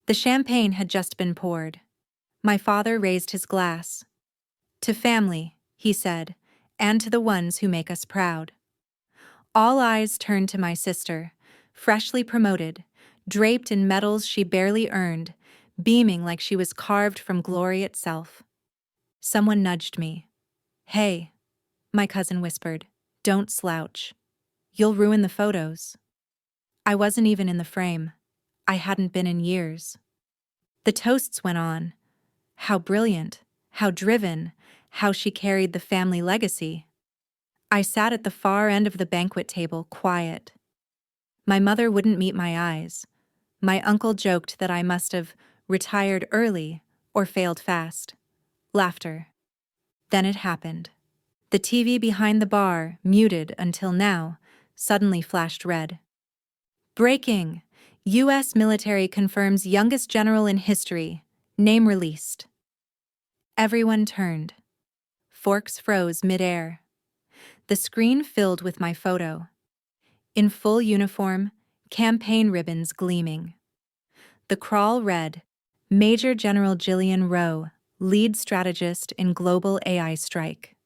The champagne had just been poured. My father raised his glass. "To family," he said, "and to the ones who make us proud." All eyes turned to my sister, freshly promoted, draped in medals she barely earned, beaming like she was carved from glory itself. Someone nudged me. "Hey," my cousin whispered, "don't slouch. You'll ruin the photos." I wasn't even in the frame. I hadn't been in years. The toasts went on. How brilliant, how driven, how she carried the family legacy. I sat at the far end of the banquet table, quiet. My mother wouldn't meet my eyes. My uncle joked that I must have retired early or failed fast. Laughter. Then it happened. The TV behind the bar, muted until now, suddenly flashed red. Breaking! U.S. military confirms youngest general in history. Name released. Everyone turned. Forks froze midair. The screen filled with my photo. In full uniform, campaign ribbons gleaming. The crawl read, "Major General Gillian Rowe, lead strategist in global AI strike."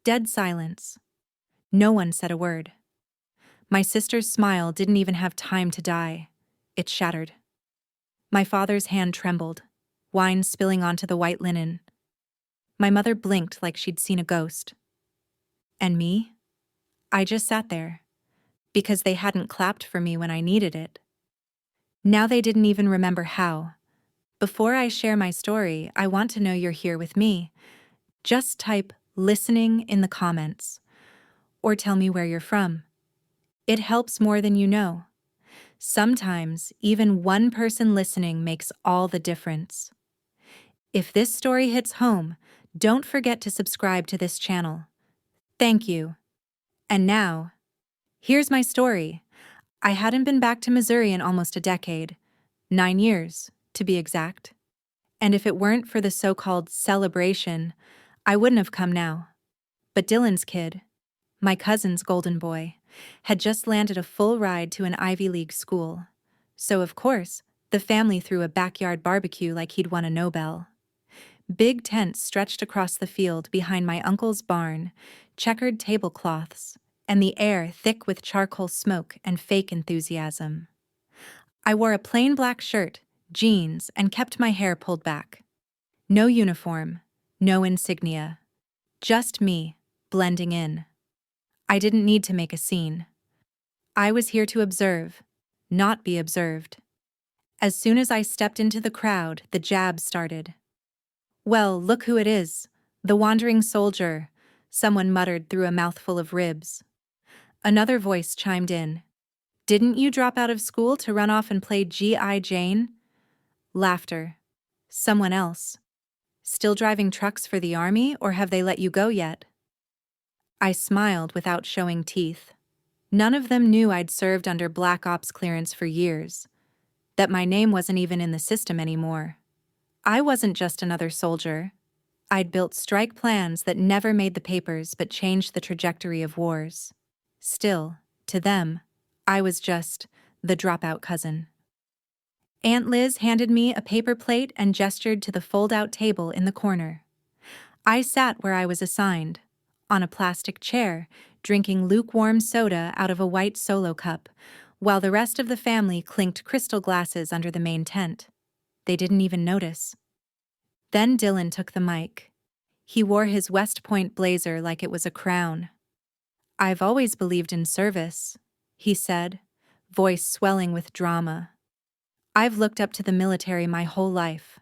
Dead silence. No one said a word. My sister's smile didn't even have time to die. It shattered. My father's hand trembled, wine spilling onto the white linen. My mother blinked like she'd seen a ghost. And me? I just sat there, because they hadn't clapped for me when I needed it. Now they didn't even remember how. Before I share my story, I want to know you're here with me. Just type "listening" in the comments, or tell me where you're from. It helps more than you know. Sometimes, even one person listening makes all the difference. If this story hits home, don't forget to subscribe to this channel. Thank you. And now, here's my story. I hadn't been back to Missouri in almost a decade. 9 years, to be exact. And if it weren't for the so-called celebration, I wouldn't have come now. But Dylan's kid, my cousin's golden boy, had just landed a full ride to an Ivy League school. So, of course, the family threw a backyard barbecue like he'd won a Nobel. Big tents stretched across the field behind my uncle's barn, checkered tablecloths, and the air thick with charcoal smoke and fake enthusiasm. I wore a plain black shirt, jeans, and kept my hair pulled back. No uniform, no insignia. Just me, blending in. I didn't need to make a scene. I was here to observe, not be observed. As soon as I stepped into the crowd, the jabs started. "Well, look who it is. The wandering soldier," someone muttered through a mouthful of ribs. Another voice chimed in. "Didn't you drop out of school to run off and play G.I. Jane?" Laughter. Someone else. "Still driving trucks for the army, or have they let you go yet?" I smiled without showing teeth. None of them knew I'd served under Black Ops clearance for years, that my name wasn't even in the system anymore. I wasn't just another soldier. I'd built strike plans that never made the papers but changed the trajectory of wars. Still, to them, I was just the dropout cousin. Aunt Liz handed me a paper plate and gestured to the fold-out table in the corner. I sat where I was assigned, on a plastic chair, drinking lukewarm soda out of a white Solo cup, while the rest of the family clinked crystal glasses under the main tent. They didn't even notice. Then Dylan took the mic. He wore his West Point blazer like it was a crown. "I've always believed in service," he said, voice swelling with drama. "I've looked up to the military my whole life.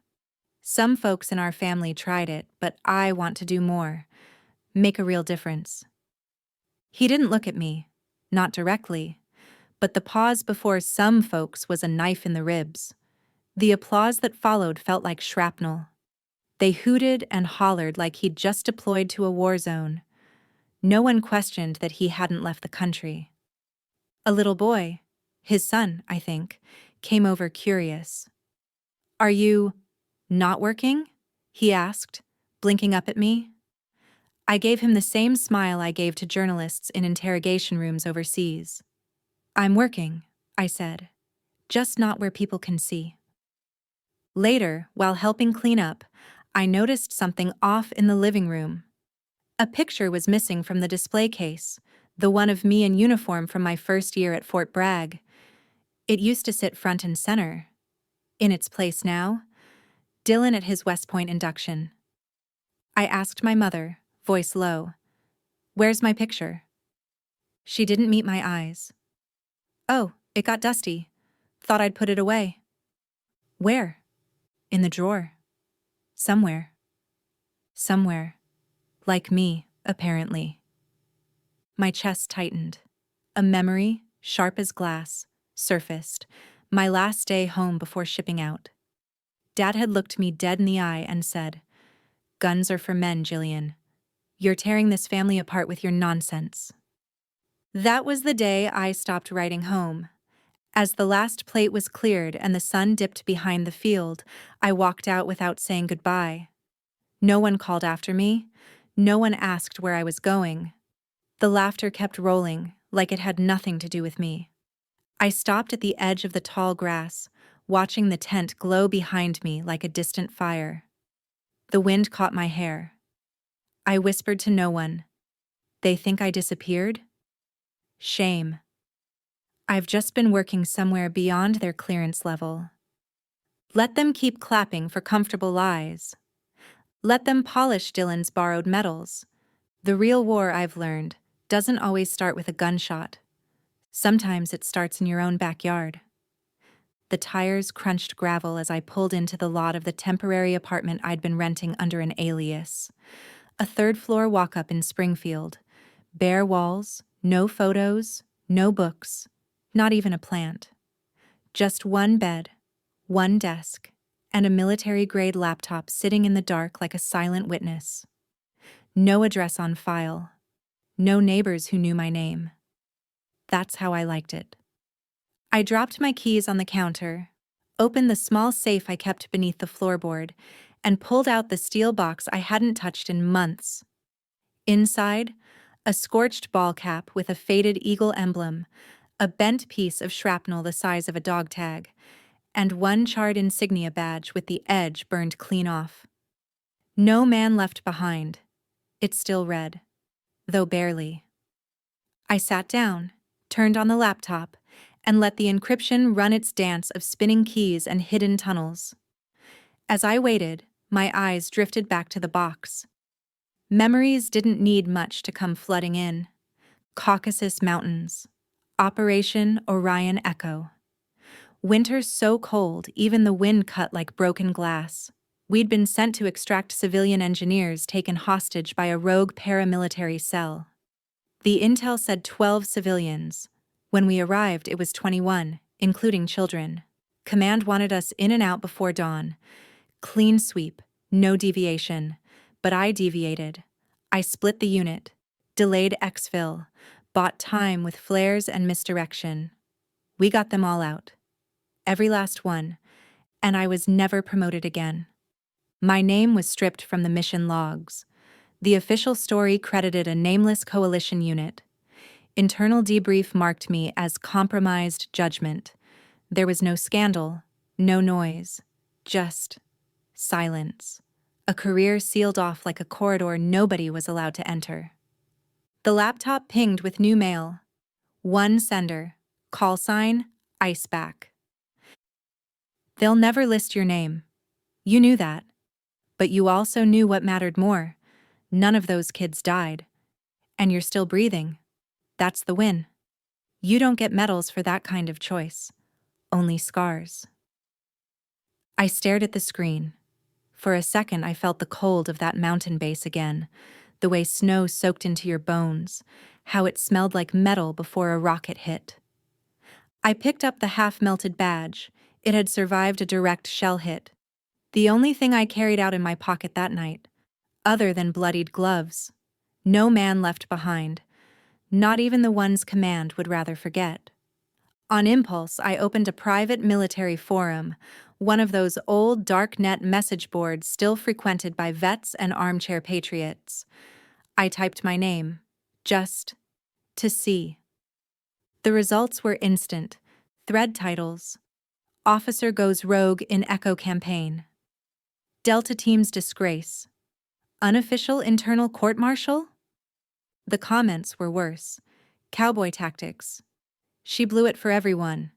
Some folks in our family tried it, but I want to do more, make a real difference." He didn't look at me, not directly, but the pause before "some folks" was a knife in the ribs. The applause that followed felt like shrapnel. They hooted and hollered like he'd just deployed to a war zone. No one questioned that he hadn't left the country. A little boy, his son, I think, came over curious. "Are you not working?" he asked, blinking up at me. I gave him the same smile I gave to journalists in interrogation rooms overseas. "I'm working," I said, "just not where people can see." Later, while helping clean up, I noticed something off in the living room. A picture was missing from the display case, the one of me in uniform from my first year at Fort Bragg. It used to sit front and center. In its place now, Dylan at his West Point induction. I asked my mother, voice low, "Where's my picture?" She didn't meet my eyes. "Oh, it got dusty. Thought I'd put it away." "Where?" "In the drawer. Somewhere." Somewhere. Like me, apparently. My chest tightened. A memory, sharp as glass, surfaced. My last day home before shipping out. Dad had looked me dead in the eye and said, "Guns are for men, Jillian. You're tearing this family apart with your nonsense." That was the day I stopped writing home. As the last plate was cleared and the sun dipped behind the field, I walked out without saying goodbye. No one called after me. No one asked where I was going. The laughter kept rolling, like it had nothing to do with me. I stopped at the edge of the tall grass, watching the tent glow behind me like a distant fire. The wind caught my hair. I whispered to no one. They think I disappeared? Shame. I've just been working somewhere beyond their clearance level. Let them keep clapping for comfortable lies. Let them polish Dylan's borrowed medals. The real war, I've learned, doesn't always start with a gunshot. Sometimes it starts in your own backyard. The tires crunched gravel as I pulled into the lot of the temporary apartment I'd been renting under an alias. A third-floor walk-up in Springfield. Bare walls, no photos, no books, not even a plant. Just one bed, one desk, and a military-grade laptop sitting in the dark like a silent witness. No address on file. No neighbors who knew my name. That's how I liked it. I dropped my keys on the counter, opened the small safe I kept beneath the floorboard, and pulled out the steel box I hadn't touched in months. Inside, a scorched ball cap with a faded eagle emblem, a bent piece of shrapnel the size of a dog tag, and one charred insignia badge with the edge burned clean off. No man left behind. It still read, though barely. I sat down, turned on the laptop, and let the encryption run its dance of spinning keys and hidden tunnels. As I waited, my eyes drifted back to the box. Memories didn't need much to come flooding in. Caucasus Mountains. Operation Orion Echo. Winter so cold, even the wind cut like broken glass. We'd been sent to extract civilian engineers taken hostage by a rogue paramilitary cell. The intel said 12 civilians. When we arrived, it was 21, including children. Command wanted us in and out before dawn. Clean sweep, no deviation. But I deviated. I split the unit, delayed exfil, bought time with flares and misdirection. We got them all out. Every last one, and I was never promoted again. My name was stripped from the mission logs. The official story credited a nameless coalition unit. Internal debrief marked me as compromised judgment. There was no scandal, no noise, just silence. A career sealed off like a corridor nobody was allowed to enter. The laptop pinged with new mail. One sender, call sign, Iceback. They'll never list your name. You knew that. But you also knew what mattered more. None of those kids died. And you're still breathing. That's the win. You don't get medals for that kind of choice. Only scars. I stared at the screen. For a second, I felt the cold of that mountain base again, the way snow soaked into your bones, how it smelled like metal before a rocket hit. I picked up the half-melted badge. It had survived a direct shell hit. The only thing I carried out in my pocket that night, other than bloodied gloves. No man left behind. Not even the ones command would rather forget. On impulse, I opened a private military forum, one of those old darknet message boards still frequented by vets and armchair patriots. I typed my name, just to see. The results were instant. Thread titles: Officer goes rogue in Echo campaign. Delta team's disgrace. Unofficial internal court-martial? The comments were worse. Cowboy tactics. She blew it for everyone.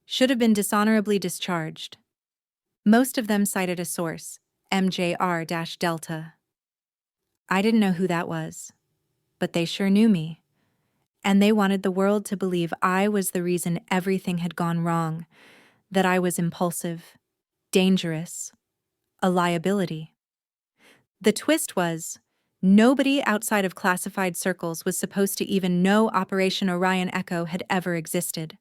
Should have been dishonorably discharged. Most of them cited a source, MJR-Delta. I didn't know who that was, but they sure knew me. And they wanted the world to believe I was the reason everything had gone wrong, that I was impulsive, dangerous, a liability. The twist was, nobody outside of classified circles was supposed to even know Operation Orion Echo had ever existed.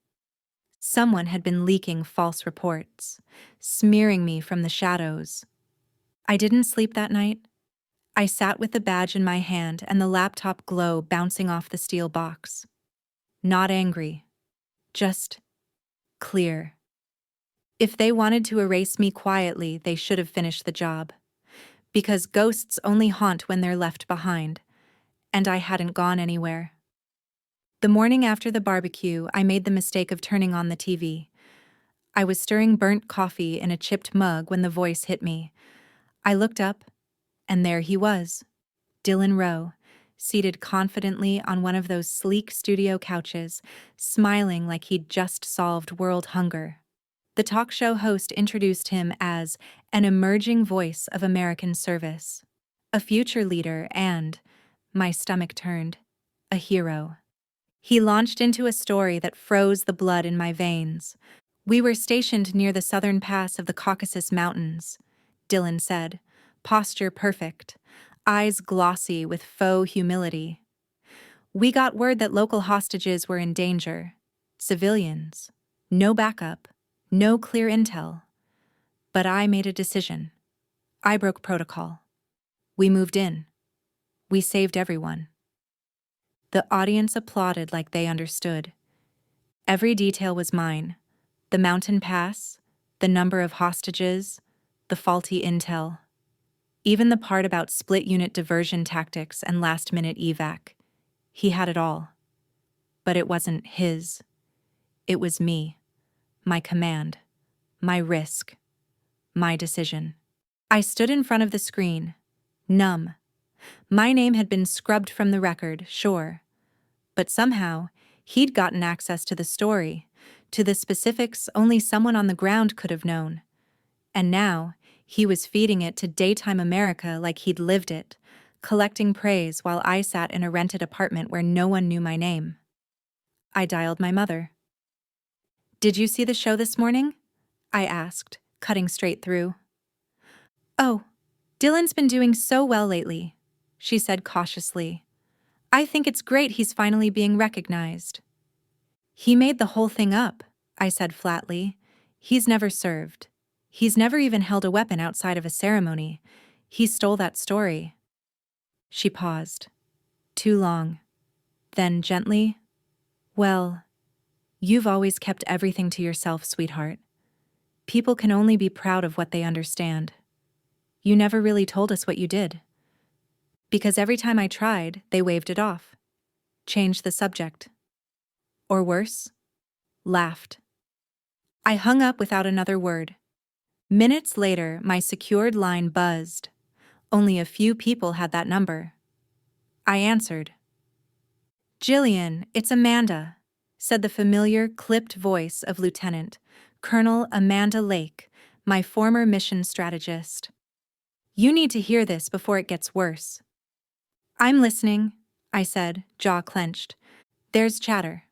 Someone had been leaking false reports, smearing me from the shadows. I didn't sleep that night. I sat with the badge in my hand and the laptop glow bouncing off the steel box. Not angry, just clear. If they wanted to erase me quietly, they should have finished the job. Because ghosts only haunt when they're left behind, and I hadn't gone anywhere. The morning after the barbecue, I made the mistake of turning on the TV. I was stirring burnt coffee in a chipped mug when the voice hit me. I looked up, and there he was, Dylan Rowe, seated confidently on one of those sleek studio couches, smiling like he'd just solved world hunger. The talk show host introduced him as an emerging voice of American service, a future leader and, my stomach turned, a hero. He launched into a story that froze the blood in my veins. We were stationed near the southern pass of the Caucasus Mountains, Dylan said, posture perfect, eyes glossy with faux humility. We got word that local hostages were in danger, civilians, no backup, no clear intel. But I made a decision. I broke protocol. We moved in. We saved everyone. The audience applauded like they understood. Every detail was mine. The mountain pass, the number of hostages, the faulty intel. Even the part about split-unit diversion tactics and last-minute evac. He had it all. But it wasn't his. It was me. My command. My risk. My decision. I stood in front of the screen, numb. My name had been scrubbed from the record, sure. But somehow, he'd gotten access to the story, to the specifics only someone on the ground could have known. And now, he was feeding it to daytime America like he'd lived it, collecting praise while I sat in a rented apartment where no one knew my name. I dialed my mother. "Did you see the show this morning?" I asked, cutting straight through. "Oh, Dylan's been doing so well lately," she said cautiously. "I think it's great he's finally being recognized." "He made the whole thing up," I said flatly. "He's never served. He's never even held a weapon outside of a ceremony. He stole that story." She paused. Too long. Then gently, "Well, you've always kept everything to yourself, sweetheart. People can only be proud of what they understand. You never really told us what you did." Because every time I tried, they waved it off, changed the subject. Or worse, laughed. I hung up without another word. Minutes later, my secured line buzzed. Only a few people had that number. I answered. "Jillian, it's Amanda," said the familiar, clipped voice of Lieutenant Colonel Amanda Lake, my former mission strategist. "You need to hear this before it gets worse." "I'm listening," I said, jaw clenched. "There's chatter.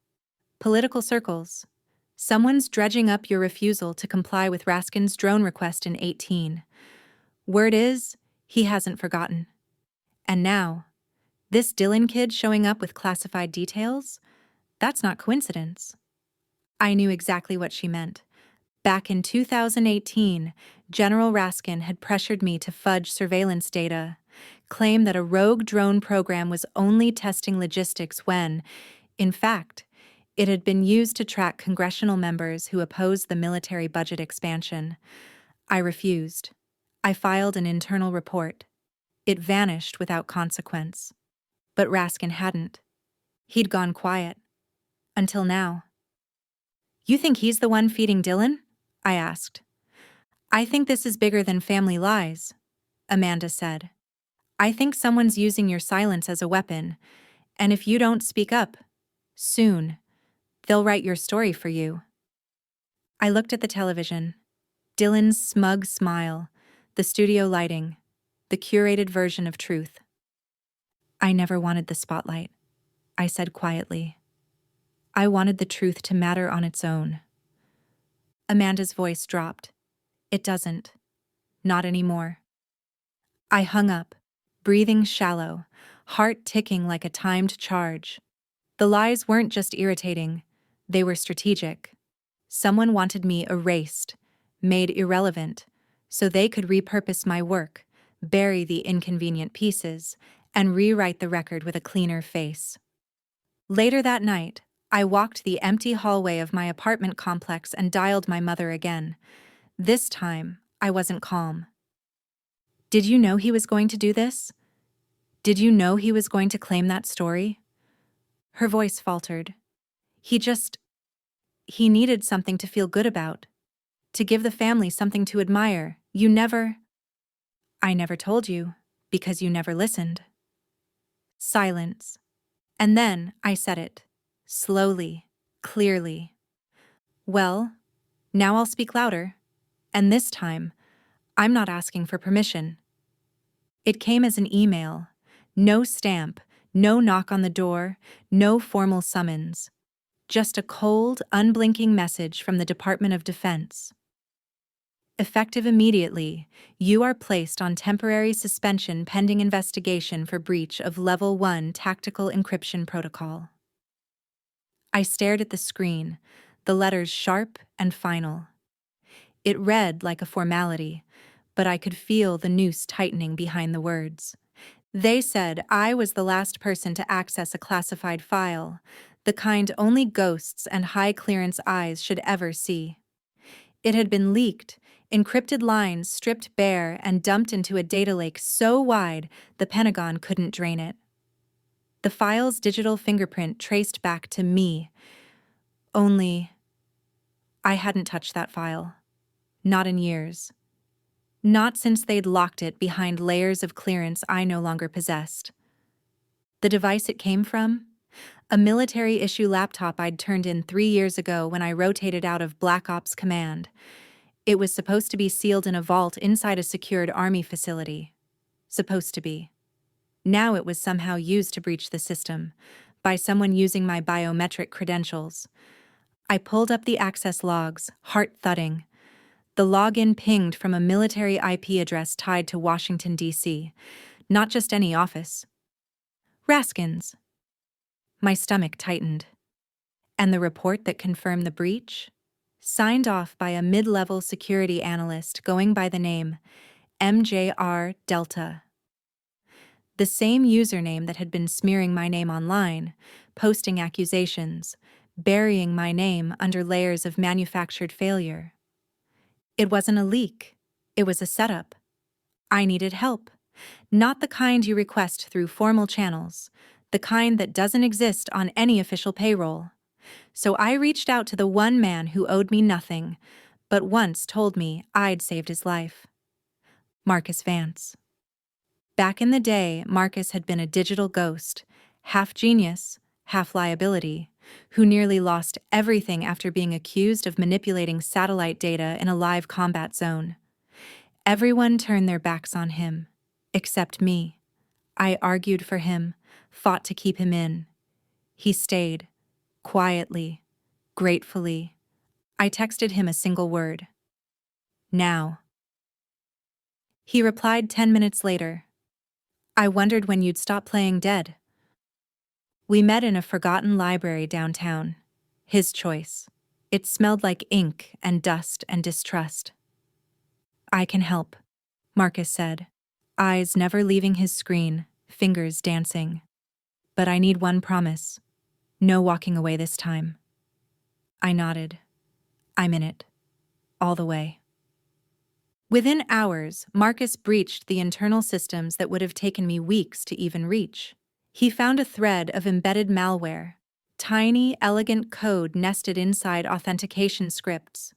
Political circles. Someone's dredging up your refusal to comply with Raskin's drone request in 18. Word is, he hasn't forgotten. And now, this Dylan kid showing up with classified details? That's not coincidence." I knew exactly what she meant. Back in 2018, General Raskin had pressured me to fudge surveillance data, claim that a rogue drone program was only testing logistics when, in fact, it had been used to track congressional members who opposed the military budget expansion. I refused. I filed an internal report. It vanished without consequence. But Raskin hadn't. He'd gone quiet. Until now. "You think he's the one feeding Dylan?" I asked. I think this is bigger than family lies, Amanda said. I think someone's using your silence as a weapon, and if you don't speak up, soon, they'll write your story for you. I looked at the television. Dylan's smug smile, the studio lighting, the curated version of truth. I never wanted the spotlight, I said quietly. I wanted the truth to matter on its own. Amanda's voice dropped. It doesn't. Not anymore. I hung up, breathing shallow, heart ticking like a timed charge. The lies weren't just irritating, they were strategic. Someone wanted me erased, made irrelevant, so they could repurpose my work, bury the inconvenient pieces, and rewrite the record with a cleaner face. Later that night, I walked the empty hallway of my apartment complex and dialed my mother again. This time, I wasn't calm. Did you know he was going to do this? Did you know he was going to claim that story? Her voice faltered. He needed something to feel good about. To give the family something to admire. I never told you, because you never listened. Silence. And then I said it. Slowly, clearly. Well, now I'll speak louder. And this time, I'm not asking for permission. It came as an email. No stamp, no knock on the door, no formal summons. Just a cold, unblinking message from the Department of Defense. Effective immediately, you are placed on temporary suspension pending investigation for breach of Level 1 Tactical Encryption Protocol. I stared at the screen, the letters sharp and final. It read like a formality, but I could feel the noose tightening behind the words. They said I was the last person to access a classified file, the kind only ghosts and high-clearance eyes should ever see. It had been leaked, encrypted lines stripped bare and dumped into a data lake so wide the Pentagon couldn't drain it. The file's digital fingerprint traced back to me. Only, I hadn't touched that file. Not in years. Not since they'd locked it behind layers of clearance I no longer possessed. The device it came from? A military-issue laptop I'd turned in 3 years ago when I rotated out of Black Ops Command. It was supposed to be sealed in a vault inside a secured Army facility. Supposed to be. Now it was somehow used to breach the system, by someone using my biometric credentials. I pulled up the access logs, heart thudding. The login pinged from a military IP address tied to Washington, D.C., not just any office. Raskin's. My stomach tightened. And the report that confirmed the breach? Signed off by a mid-level security analyst going by the name MJR Delta. The same username that had been smearing my name online, posting accusations, burying my name under layers of manufactured failure. It wasn't a leak. It was a setup. I needed help. Not the kind you request through formal channels, the kind that doesn't exist on any official payroll. So I reached out to the one man who owed me nothing, but once told me I'd saved his life. Marcus Vance. Back in the day, Marcus had been a digital ghost, half genius, half liability, who nearly lost everything after being accused of manipulating satellite data in a live combat zone. Everyone turned their backs on him, except me. I argued for him, fought to keep him in. He stayed, quietly, gratefully. I texted him a single word. Now. He replied 10 minutes later. I wondered when you'd stop playing dead. We met in a forgotten library downtown. His choice. It smelled like ink and dust and distrust. I can help, Marcus said, eyes never leaving his screen, fingers dancing. But I need one promise. No walking away this time. I nodded. I'm in it. All the way. Within hours, Marcus breached the internal systems that would have taken me weeks to even reach. He found a thread of embedded malware, tiny, elegant code nested inside authentication scripts.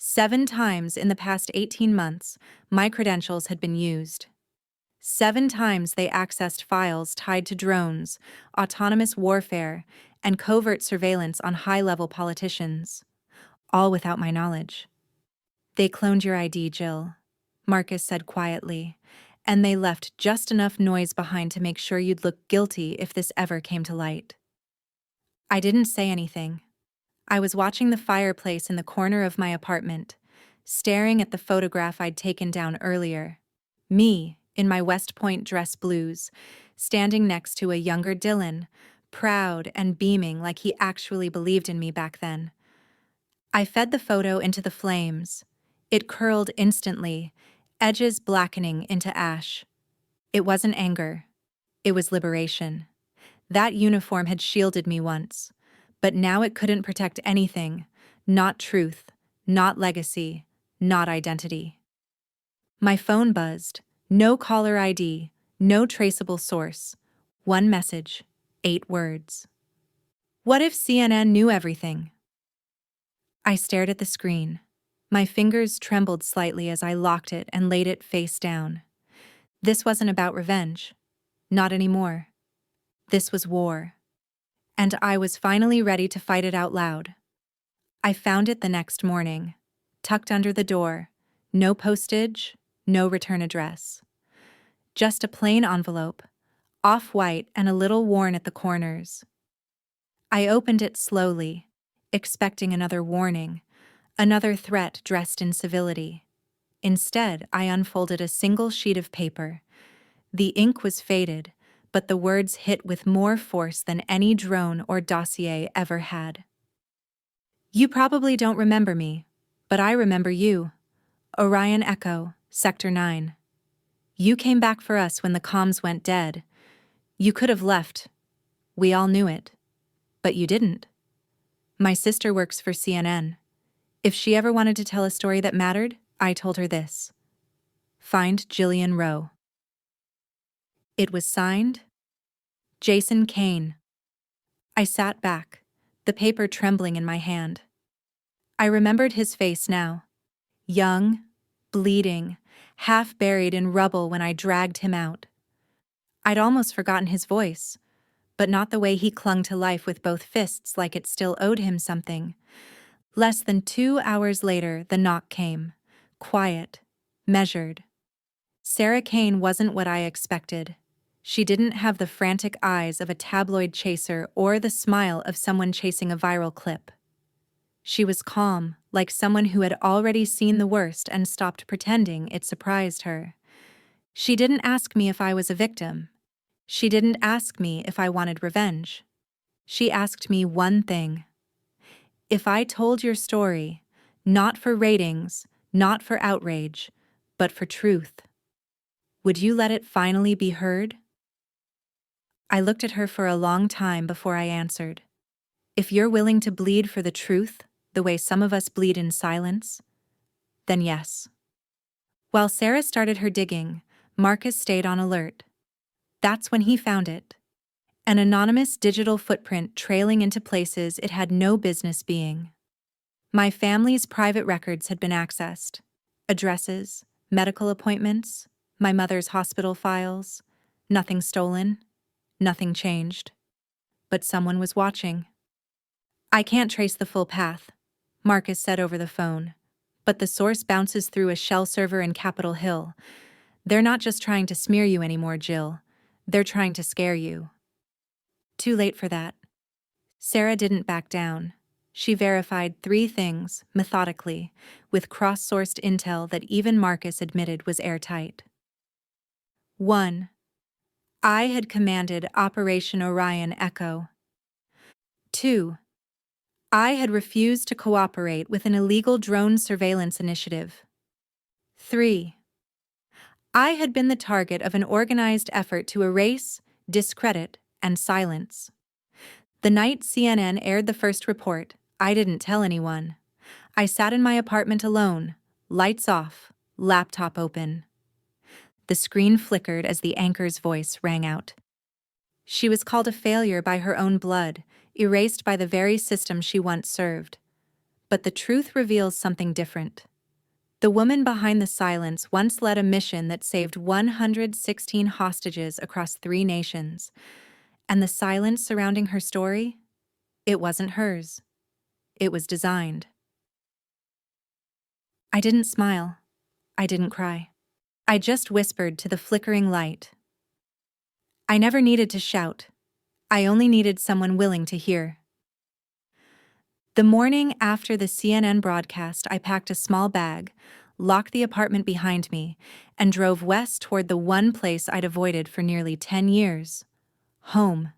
7 times in the past 18 months, my credentials had been used. 7 times they accessed files tied to drones, autonomous warfare, and covert surveillance on high-level politicians, all without my knowledge. They cloned your ID, Jill, Marcus said quietly, and they left just enough noise behind to make sure you'd look guilty if this ever came to light. I didn't say anything. I was watching the fireplace in the corner of my apartment, staring at the photograph I'd taken down earlier. Me, in my West Point dress blues, standing next to a younger Dylan, proud and beaming like he actually believed in me back then. I fed the photo into the flames. It curled instantly, edges blackening into ash. It wasn't anger. It was liberation. That uniform had shielded me once, but now it couldn't protect anything, not truth, not legacy, not identity. My phone buzzed. No caller ID, no traceable source. One message, 8 words. What if CNN knew everything? I stared at the screen. My fingers trembled slightly as I locked it and laid it face down. This wasn't about revenge. Not anymore. This was war. And I was finally ready to fight it out loud. I found it the next morning, tucked under the door. No postage, no return address. Just a plain envelope, off-white and a little worn at the corners. I opened it slowly, expecting another warning, another threat dressed in civility. Instead, I unfolded a single sheet of paper. The ink was faded, but the words hit with more force than any drone or dossier ever had. You probably don't remember me, but I remember you. Orion Echo, Sector 9. You came back for us when the comms went dead. You could have left. We all knew it. But you didn't. My sister works for CNN. If she ever wanted to tell a story that mattered, I told her this. Find Jillian Rowe. It was signed, Jason Kane. I sat back, the paper trembling in my hand. I remembered his face now. Young, bleeding, half buried in rubble when I dragged him out. I'd almost forgotten his voice, but not the way he clung to life with both fists like it still owed him something. Less than 2 hours later, the knock came. Quiet, measured. Sarah Kane wasn't what I expected. She didn't have the frantic eyes of a tabloid chaser or the smile of someone chasing a viral clip. She was calm, like someone who had already seen the worst and stopped pretending it surprised her. She didn't ask me if I was a victim. She didn't ask me if I wanted revenge. She asked me one thing. If I told your story, not for ratings, not for outrage, but for truth, would you let it finally be heard? I looked at her for a long time before I answered. If you're willing to bleed for the truth, the way some of us bleed in silence, then yes. While Sarah started her digging, Marcus stayed on alert. That's when he found it. An anonymous digital footprint trailing into places it had no business being. My family's private records had been accessed. Addresses, medical appointments, my mother's hospital files. Nothing stolen, nothing changed. But someone was watching. I can't trace the full path, Marcus said over the phone, but the source bounces through a shell server in Capitol Hill. They're not just trying to smear you anymore, Jill. They're trying to scare you. Too late for that. Sarah didn't back down. She verified 3 things, methodically, with cross-sourced intel that even Marcus admitted was airtight. 1. I had commanded Operation Orion Echo. 2. I had refused to cooperate with an illegal drone surveillance initiative. 3. I had been the target of an organized effort to erase, discredit, and silence. The night CNN aired the first report, I didn't tell anyone. I sat in my apartment alone, lights off, laptop open. The screen flickered as the anchor's voice rang out. She was called a failure by her own blood, erased by the very system she once served. But the truth reveals something different. The woman behind the silence once led a mission that saved 116 hostages across 3 nations. And the silence surrounding her story? It wasn't hers. It was designed. I didn't smile. I didn't cry. I just whispered to the flickering light. I never needed to shout. I only needed someone willing to hear. The morning after the CNN broadcast, I packed a small bag, locked the apartment behind me, and drove west toward the one place I'd avoided for nearly 10 years. Home.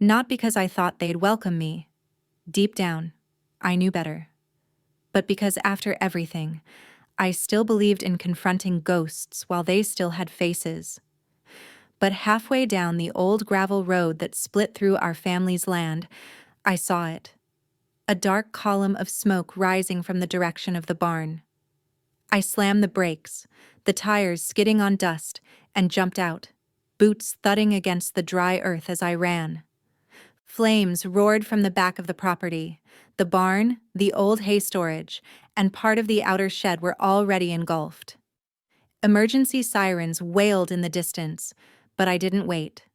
Not because I thought they'd welcome me. Deep down, I knew better. But because after everything, I still believed in confronting ghosts while they still had faces. But halfway down the old gravel road that split through our family's land, I saw it. A dark column of smoke rising from the direction of the barn. I slammed the brakes, the tires skidding on dust, and jumped out, boots thudding against the dry earth as I ran. Flames roared from the back of the property. The barn, the old hay storage, and part of the outer shed were already engulfed. Emergency sirens wailed in the distance, but I didn't wait.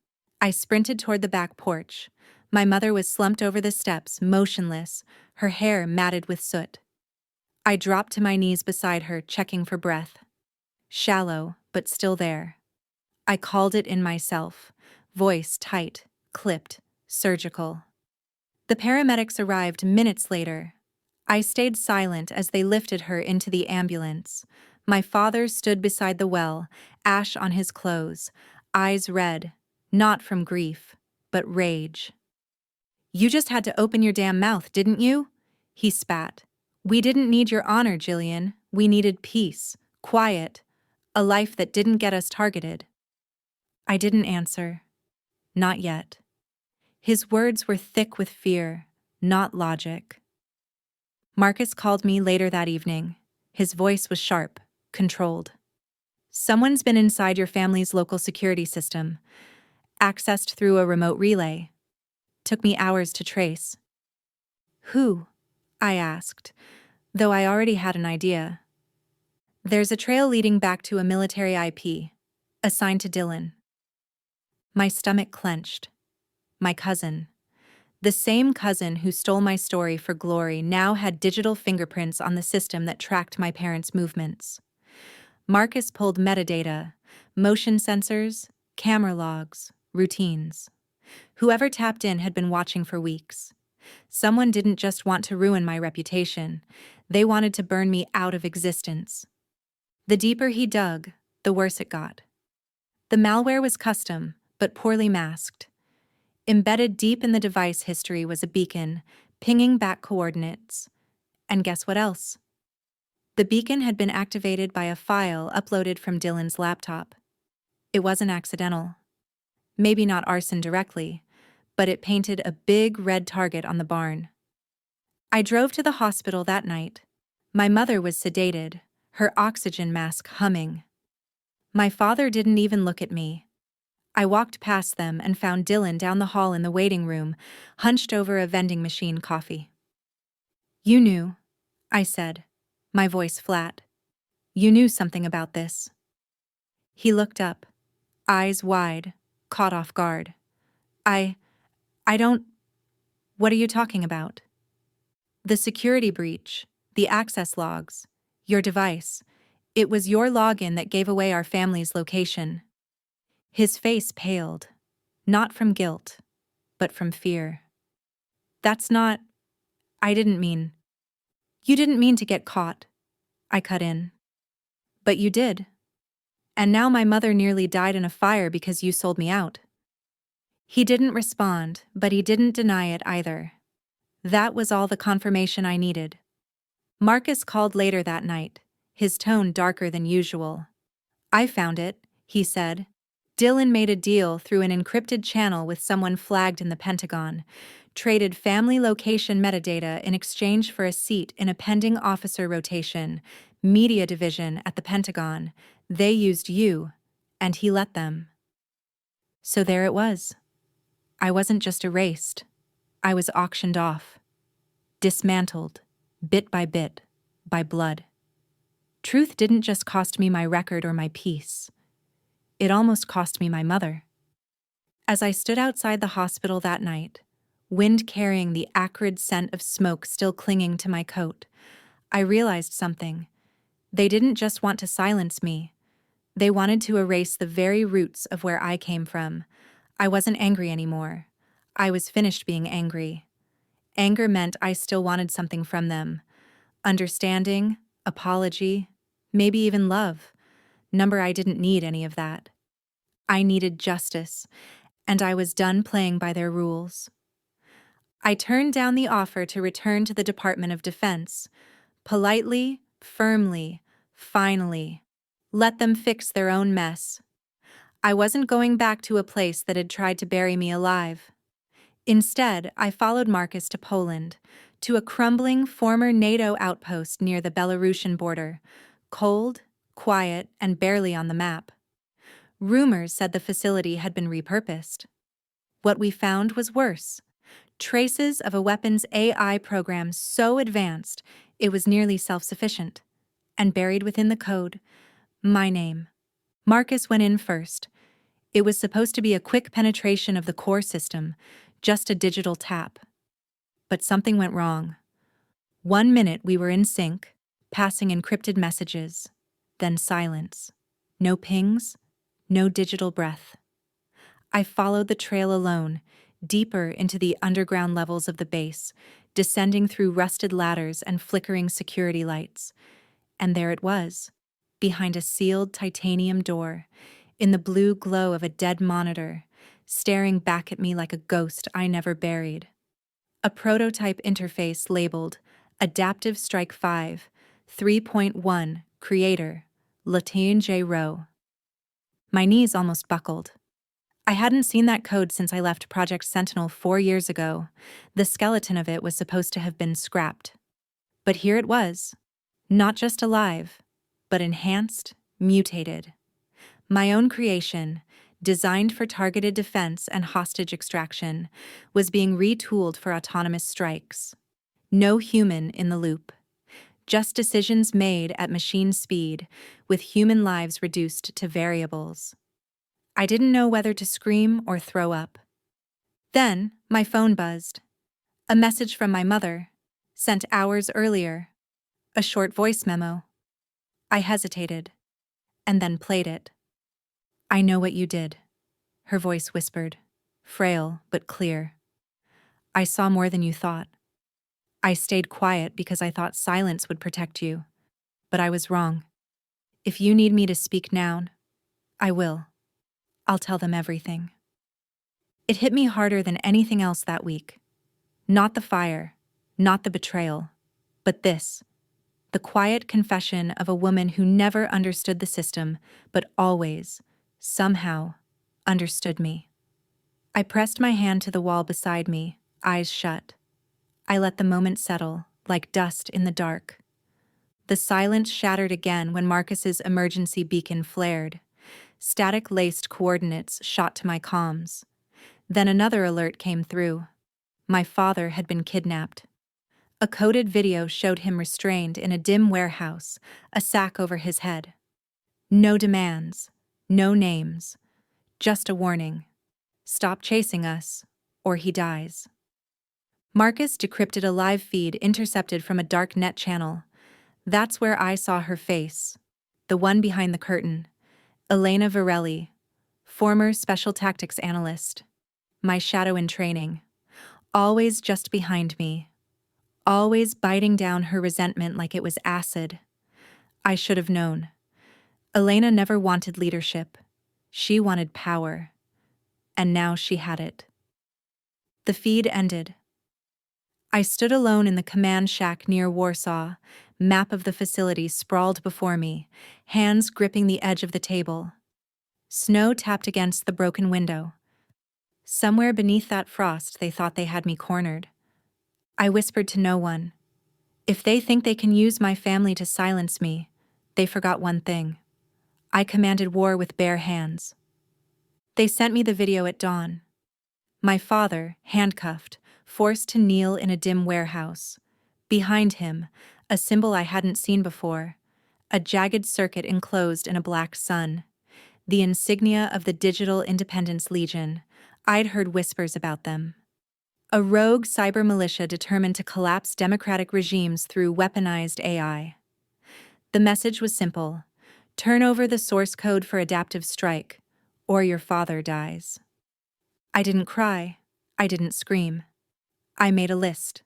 I sprinted toward the back porch. My mother was slumped over the steps, motionless, her hair matted with soot. I dropped to my knees beside her, checking for breath. Shallow, but still there. I called it in myself, voice tight, clipped, surgical. The paramedics arrived minutes later. I stayed silent as they lifted her into the ambulance. My father stood beside the well, ash on his clothes, eyes red, not from grief, but rage. "You just had to open your damn mouth, didn't you?" he spat. "We didn't need your honor, Jillian. We needed peace, quiet, a life that didn't get us targeted." I didn't answer. Not yet. His words were thick with fear, not logic. Marcus called me later that evening. His voice was sharp, controlled. "Someone's been inside your family's local security system, accessed through a remote relay. Took me hours to trace." "Who?" I asked, though I already had an idea. "There's a trail leading back to a military IP, assigned to Dylan." My stomach clenched. My cousin. The same cousin who stole my story for glory now had digital fingerprints on the system that tracked my parents' movements. Marcus pulled metadata, motion sensors, camera logs, routines. Whoever tapped in had been watching for weeks. Someone didn't just want to ruin my reputation, they wanted to burn me out of existence. The deeper he dug, the worse it got. The malware was custom, but poorly masked. Embedded deep in the device history was a beacon, pinging back coordinates. And guess what else? The beacon had been activated by a file uploaded from Dylan's laptop. It wasn't accidental. Maybe not arson directly, but it painted a big red target on the barn. I drove to the hospital that night. My mother was sedated, her oxygen mask humming. My father didn't even look at me. I walked past them and found Dylan down the hall in the waiting room, hunched over a vending machine coffee. "You knew," I said, my voice flat. "You knew something about this." He looked up, eyes wide, caught off guard. I don't... What are you talking about?" "The security breach, the access logs, your device. It was your login that gave away our family's location." His face paled, not from guilt, but from fear. "That's not... I didn't mean..." "You didn't mean to get caught," I cut in. "But you did. And now my mother nearly died in a fire because you sold me out." He didn't respond, but he didn't deny it either. That was all the confirmation I needed. Marcus called later that night, his tone darker than usual. "I found it," he said. "Dylan made a deal through an encrypted channel with someone flagged in the Pentagon, traded family location metadata in exchange for a seat in a pending officer rotation, media division at the Pentagon. They used you, and he let them." So there it was. I wasn't just erased. I was auctioned off. Dismantled. bit by blood. Truth didn't just cost me my record or my peace. It almost cost me my mother. As I stood outside the hospital that night, wind carrying the acrid scent of smoke still clinging to my coat, I realized something. They didn't just want to silence me. They wanted to erase the very roots of where I came from. I wasn't angry anymore. I was finished being angry. Anger meant I still wanted something from them. Understanding, apology, maybe even love. I didn't need any of that. I needed justice, and I was done playing by their rules. I turned down the offer to return to the Department of Defense. Politely, firmly, finally. Let them fix their own mess. I wasn't going back to a place that had tried to bury me alive. Instead, I followed Marcus to Poland, to a crumbling former NATO outpost near the Belarusian border, cold, quiet, and barely on the map. Rumors said the facility had been repurposed. What we found was worse. Traces of a weapons AI program so advanced it was nearly self-sufficient. And buried within the code, my name. Marcus went in first. It was supposed to be a quick penetration of the core system, just a digital tap. But something went wrong. 1 minute we were in sync, passing encrypted messages. Then silence. No pings, no digital breath. I followed the trail alone, deeper into the underground levels of the base, descending through rusted ladders and flickering security lights. And there it was, behind a sealed titanium door, in the blue glow of a dead monitor, staring back at me like a ghost I never buried. A prototype interface labeled Adaptive Strike 5, 3.1, Creator, Latain J. Rowe. My knees almost buckled. I hadn't seen that code since I left Project Sentinel 4 years ago. The skeleton of it was supposed to have been scrapped. But here it was. Not just alive, but enhanced, mutated. My own creation, designed for targeted defense and hostage extraction, was being retooled for autonomous strikes. No human in the loop. Just decisions made at machine speed, with human lives reduced to variables. I didn't know whether to scream or throw up. Then, my phone buzzed. A message from my mother, sent hours earlier. A short voice memo. I hesitated, and then played it. "I know what you did," her voice whispered, frail but clear. "I saw more than you thought. I stayed quiet because I thought silence would protect you, but I was wrong. If you need me to speak now, I will. I'll tell them everything." It hit me harder than anything else that week. Not the fire, not the betrayal, but this. The quiet confession of a woman who never understood the system, but always, somehow, understood me. I pressed my hand to the wall beside me, eyes shut. I let the moment settle, like dust in the dark. The silence shattered again when Marcus's emergency beacon flared. Static-laced coordinates shot to my comms. Then another alert came through. My father had been kidnapped. A coded video showed him restrained in a dim warehouse, a sack over his head. No demands, no names, just a warning. Stop chasing us, or he dies. Marcus decrypted a live feed intercepted from a dark net channel. That's where I saw her face, the one behind the curtain. Elena Varelli, former special tactics analyst. My shadow in training. Always just behind me. Always biting down her resentment like it was acid. I should have known. Elena never wanted leadership. She wanted power. And now she had it. The feed ended. I stood alone in the command shack near Warsaw, map of the facility sprawled before me, hands gripping the edge of the table. Snow tapped against the broken window. Somewhere beneath that frost they thought they had me cornered. I whispered to no one. If they think they can use my family to silence me, they forgot one thing. I commanded war with bare hands. They sent me the video at dawn. My father, handcuffed, forced to kneel in a dim warehouse. Behind him, a symbol I hadn't seen before, a jagged circuit enclosed in a black sun. The insignia of the Digital Independence Legion. I'd heard whispers about them. A rogue cyber militia determined to collapse democratic regimes through weaponized AI. The message was simple: turn over the source code for adaptive strike, or your father dies. I didn't cry. I didn't scream. I made a list.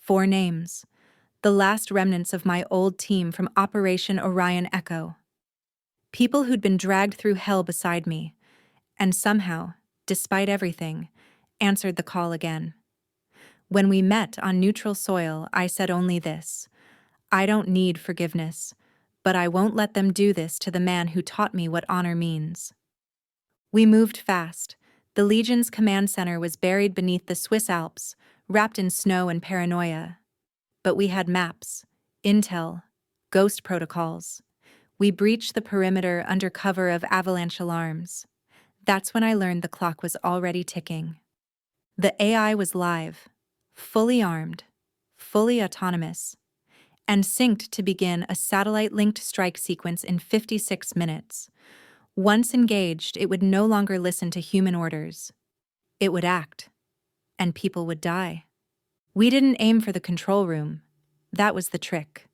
4 names. The last remnants of my old team from Operation Orion Echo. People who'd been dragged through hell beside me, and somehow, despite everything, answered the call again. When we met on neutral soil, I said only this: I don't need forgiveness, but I won't let them do this to the man who taught me what honor means. We moved fast. The Legion's command center was buried beneath the Swiss Alps, wrapped in snow and paranoia. But we had maps, intel, ghost protocols. We breached the perimeter under cover of avalanche alarms. That's when I learned the clock was already ticking. The AI was live, fully armed, fully autonomous, and synced to begin a satellite-linked strike sequence in 56 minutes. Once engaged, it would no longer listen to human orders. It would act, and people would die. We didn't aim for the control room. That was the trick.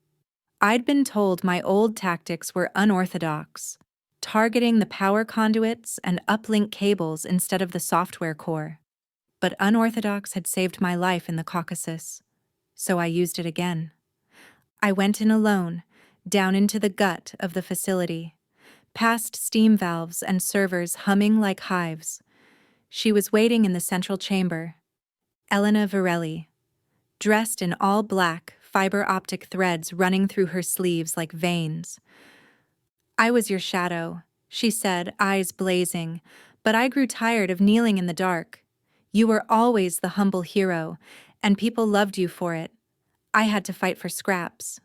I'd been told my old tactics were unorthodox, targeting the power conduits and uplink cables instead of the software core. But unorthodox had saved my life in the Caucasus, so I used it again. I went in alone, down into the gut of the facility, past steam valves and servers humming like hives. She was waiting in the central chamber, Elena Varelli, dressed in all black, fiber optic threads running through her sleeves like veins. I was your shadow, she said, eyes blazing, but I grew tired of kneeling in the dark. You were always the humble hero, and people loved you for it. I had to fight for scraps.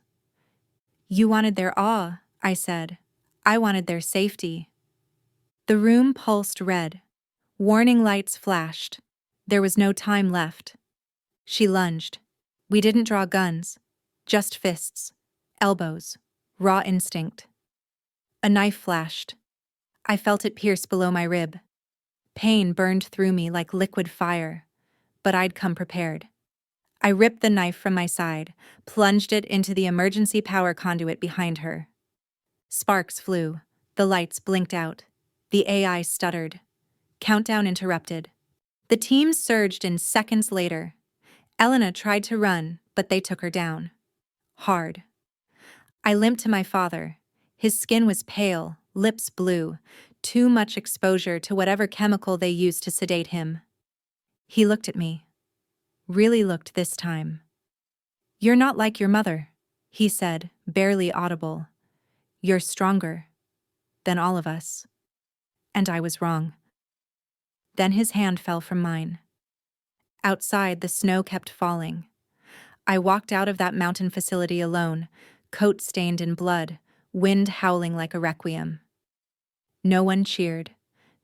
You wanted their awe, I said. I wanted their safety. The room pulsed red. Warning lights flashed. There was no time left. She lunged. We didn't draw guns, just fists, elbows, raw instinct. A knife flashed. I felt it pierce below my rib. Pain burned through me like liquid fire, but I'd come prepared. I ripped the knife from my side, plunged it into the emergency power conduit behind her. Sparks flew. The lights blinked out. The AI stuttered. Countdown interrupted. The team surged in seconds later. Elena tried to run, but they took her down. Hard. I limped to my father. His skin was pale, lips blue, too much exposure to whatever chemical they used to sedate him. He looked at me. Really looked this time. You're not like your mother, he said, barely audible. You're stronger than all of us. And I was wrong. Then his hand fell from mine. Outside, the snow kept falling. I walked out of that mountain facility alone, coat stained in blood, wind howling like a requiem. No one cheered.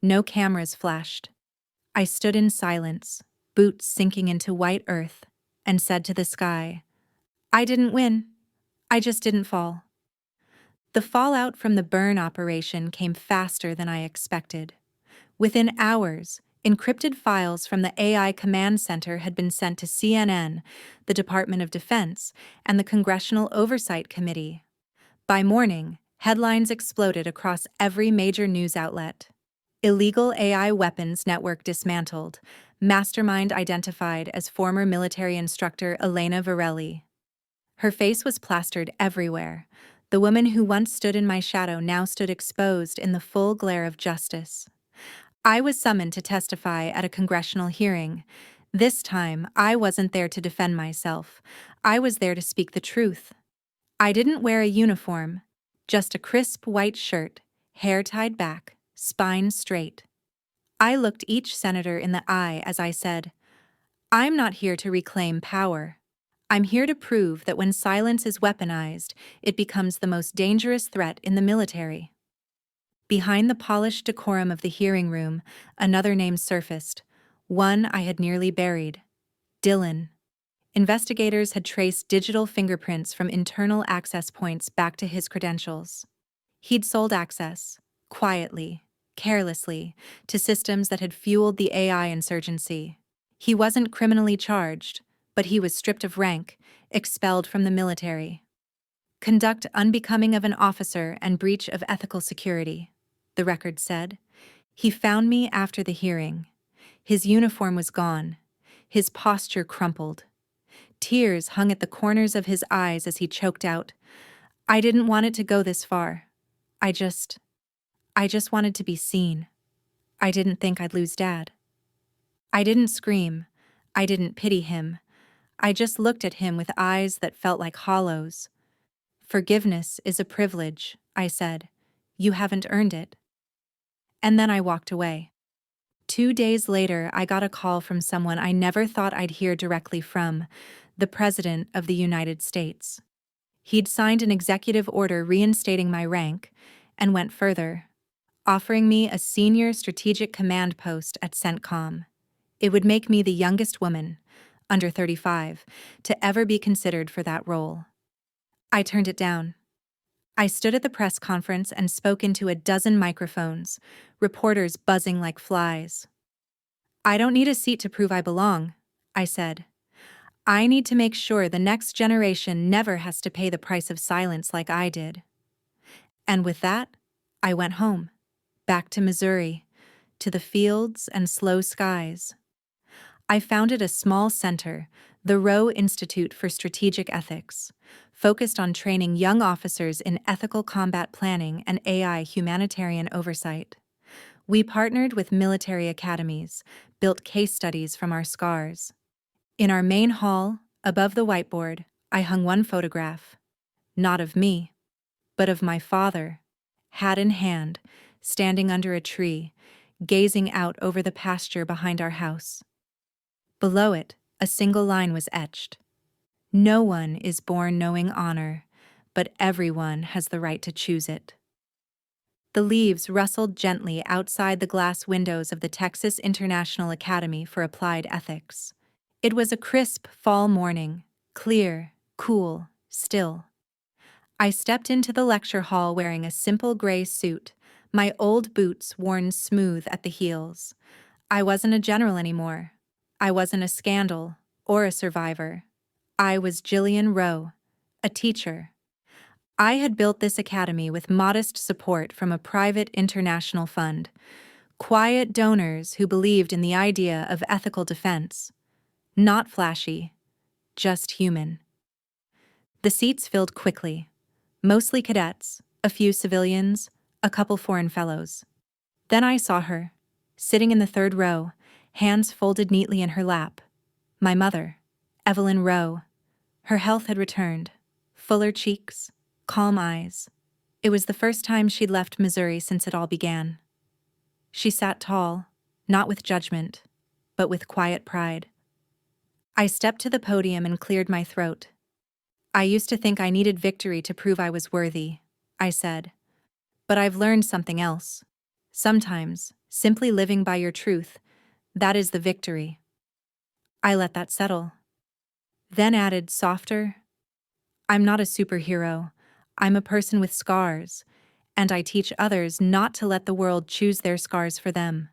No cameras flashed. I stood in silence, boots sinking into white earth, and said to the sky, I didn't win. I just didn't fall. The fallout from the burn operation came faster than I expected. Within hours, encrypted files from the AI command center had been sent to CNN, the Department of Defense, and the Congressional Oversight Committee. By morning, headlines exploded across every major news outlet. Illegal AI weapons network dismantled, mastermind identified as former military instructor Elena Varelli. Her face was plastered everywhere. The woman who once stood in my shadow now stood exposed in the full glare of justice. I was summoned to testify at a congressional hearing. This time, I wasn't there to defend myself. I was there to speak the truth. I didn't wear a uniform, just a crisp white shirt, hair tied back, spine straight. I looked each senator in the eye as I said, I'm not here to reclaim power. I'm here to prove that when silence is weaponized, it becomes the most dangerous threat in the military. Behind the polished decorum of the hearing room, another name surfaced, one I had nearly buried. Dylan. Investigators had traced digital fingerprints from internal access points back to his credentials. He'd sold access, quietly, carelessly, to systems that had fueled the AI insurgency. He wasn't criminally charged, but he was stripped of rank, expelled from the military. Conduct unbecoming of an officer and breach of ethical security, the record said. He found me after the hearing. His uniform was gone. His posture crumpled. Tears hung at the corners of his eyes as he choked out, "I didn't want it to go this far. I just wanted to be seen. I didn't think I'd lose Dad." I didn't scream. I didn't pity him. I just looked at him with eyes that felt like hollows. "Forgiveness is a privilege," I said. "You haven't earned it." And then I walked away. 2 days later, I got a call from someone I never thought I'd hear directly from, the President of the United States. He'd signed an executive order reinstating my rank and went further, offering me a senior strategic command post at CENTCOM. It would make me the youngest woman, under 35, to ever be considered for that role. I turned it down. I stood at the press conference and spoke into a dozen microphones, reporters buzzing like flies. "I don't need a seat to prove I belong," I said. "I need to make sure the next generation never has to pay the price of silence like I did." And with that, I went home, back to Missouri, to the fields and slow skies. I founded a small center, the Rowe Institute for Strategic Ethics, focused on training young officers in ethical combat planning and AI humanitarian oversight. We partnered with military academies, built case studies from our scars. In our main hall, above the whiteboard, I hung one photograph, not of me, but of my father, hat in hand, standing under a tree, gazing out over the pasture behind our house. Below it, a single line was etched. "No one is born knowing honor, but everyone has the right to choose it." The leaves rustled gently outside the glass windows of the Texas International Academy for Applied Ethics. It was a crisp fall morning, clear, cool, still. I stepped into the lecture hall wearing a simple gray suit, my old boots worn smooth at the heels. I wasn't a general anymore. I wasn't a scandal or a survivor. I was Jillian Rowe, a teacher. I had built this academy with modest support from a private international fund, quiet donors who believed in the idea of ethical defense. Not flashy, just human. The seats filled quickly, mostly cadets, a few civilians, a couple foreign fellows. Then I saw her, sitting in the third row, hands folded neatly in her lap. My mother, Evelyn Rowe. Her health had returned, fuller cheeks, calm eyes. It was the first time she'd left Missouri since it all began. She sat tall, not with judgment, but with quiet pride. I stepped to the podium and cleared my throat. "I used to think I needed victory to prove I was worthy," I said. "But I've learned something else. Sometimes, simply living by your truth, that is the victory." I let that settle. Then added, softer, "I'm not a superhero. I'm a person with scars, and I teach others not to let the world choose their scars for them."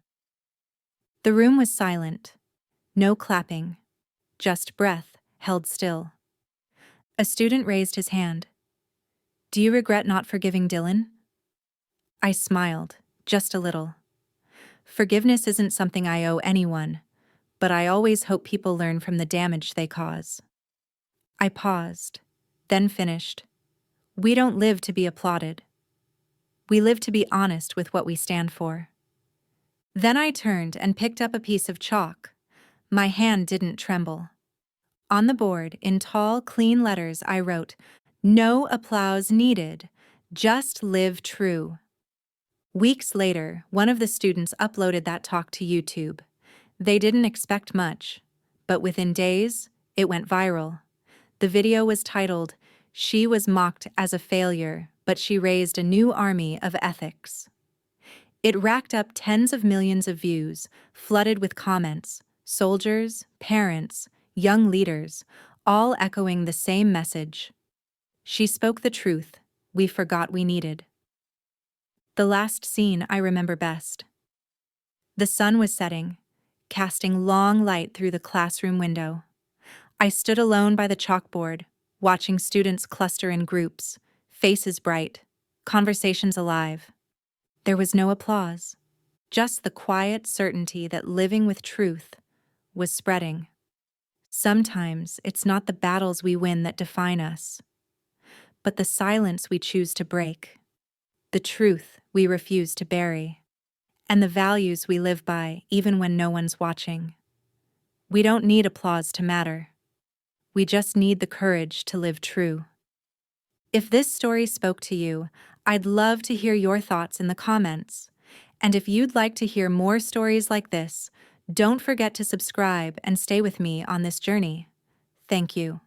The room was silent. No clapping. Just breath, held still. A student raised his hand. "Do you regret not forgiving Dylan?" I smiled, just a little. Forgiveness isn't something I owe anyone, but I always hope people learn from the damage they cause. I paused, then finished. We don't live to be applauded. We live to be honest with what we stand for. Then I turned and picked up a piece of chalk. My hand didn't tremble. On the board, in tall, clean letters, I wrote, "No applause needed. Just live true." Weeks later, one of the students uploaded that talk to YouTube. They didn't expect much, but within days, it went viral. The video was titled, "She was mocked as a failure, but she raised a new army of ethics." It racked up tens of millions of views, flooded with comments, soldiers, parents, young leaders, all echoing the same message. She spoke the truth we forgot we needed. The last scene I remember best. The sun was setting, casting long light through the classroom window. I stood alone by the chalkboard, watching students cluster in groups, faces bright, conversations alive. There was no applause, just the quiet certainty that living with truth was spreading. Sometimes it's not the battles we win that define us, but the silence we choose to break, the truth we refuse to bury, and the values we live by even when no one's watching. We don't need applause to matter. We just need the courage to live true. If this story spoke to you, I'd love to hear your thoughts in the comments. And if you'd like to hear more stories like this, don't forget to subscribe and stay with me on this journey. Thank you.